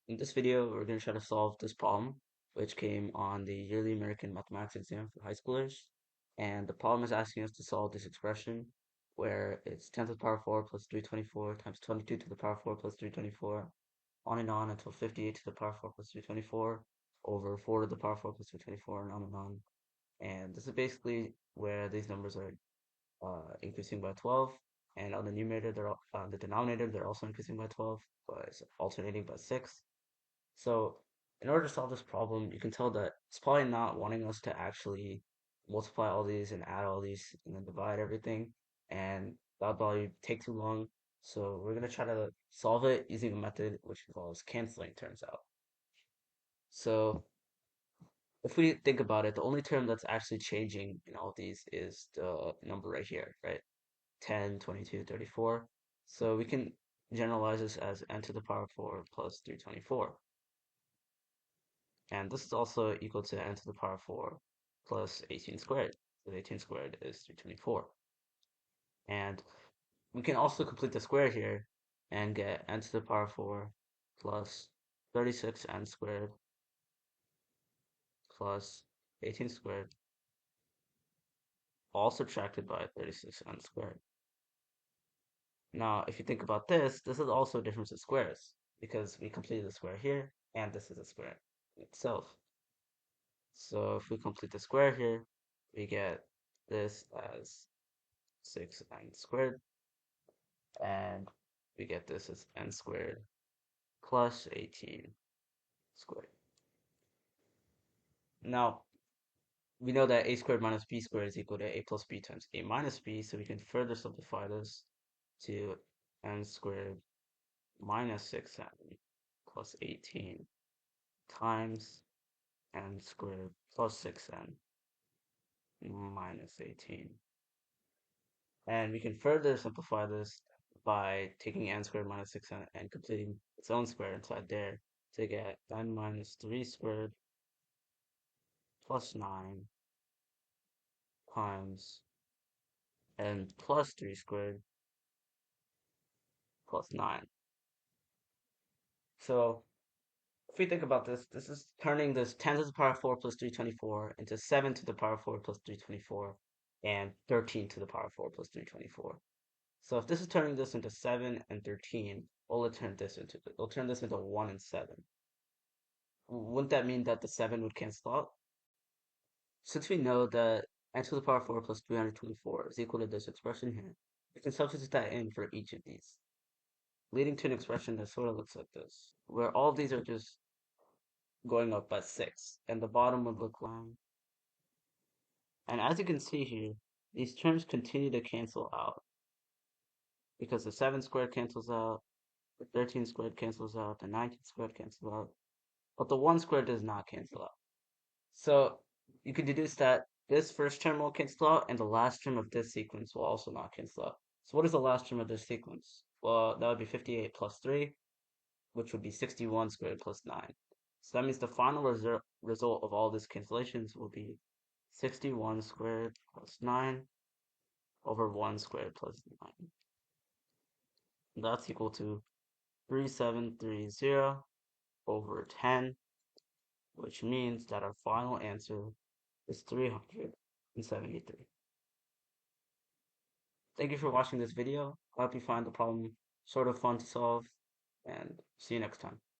In this video, we're going to try to solve this problem, which came on the yearly American mathematics exam for high schoolers. And the problem is asking us to solve this expression where it's 10 to the power 4 plus 324 times 22 to the power 4 plus 324, on and on until 58 to the power 4 plus 324, over 4 to the power 4 plus 324, and on and on. And this is basically where these numbers are increasing by 12. And on the numerator, the denominator, they're also increasing by 12, but it's alternating by 6. So in order to solve this problem, you can tell that it's probably not wanting us to actually multiply all these and add all these and then divide everything. And that'll probably take too long. So we're going to try to solve it using a method which involves canceling, turns out. So if we think about it, the only term that's actually changing in all of these is the number right here, right? 10, 22, 34. So we can generalize this as n to the power 4 plus 324. And this is also equal to n to the power 4 plus 18 squared. So 18 squared is 324. And we can also complete the square here and get n to the power 4 plus 36n squared plus 18 squared, all subtracted by 36n squared. Now, if you think about this, this is also a difference of squares because we completed the square here and this is a square itself. So if we complete the square here, we get this as 6n squared, and we get this as n squared plus 18 squared. Now, we know that a squared minus b squared is equal to a plus b times a minus b, so we can further simplify this to n squared minus 6n plus 18 times n squared plus 6n minus 18. And we can further simplify this by taking n squared minus 6n and completing its own square inside there to get n minus 3 squared plus 9 times n plus 3 squared plus 9. So if we think about this, this is turning this 10 to the power 4 plus 324 into 7 to the power 4 plus 324 and 13 to the power 4 plus 324. So if this is turning this into 7 and 13, it'll turn this into 1 and 7. Wouldn't that mean that the 7 would cancel out? Since we know that n to the power 4 plus 324 is equal to this expression here, we can substitute that in for each of these, leading to an expression that sort of looks like this, where all of these are just going up by 6, and the bottom would look like. And as you can see here, these terms continue to cancel out, because the 7 squared cancels out, the 13 squared cancels out, the 19 squared cancels out, but the 1 squared does not cancel out. So you can deduce that this first term will cancel out, and the last term of this sequence will also not cancel out. So what is the last term of this sequence? Well, that would be 58 plus 3, which would be 61 squared plus 9. So that means the final result of all these cancellations will be 61 squared plus 9 over 1 squared plus 9. That's equal to 3730 over 10, which means that our final answer is 373. Thank you for watching this video. I hope you find the problem sort of fun to solve, and see you next time.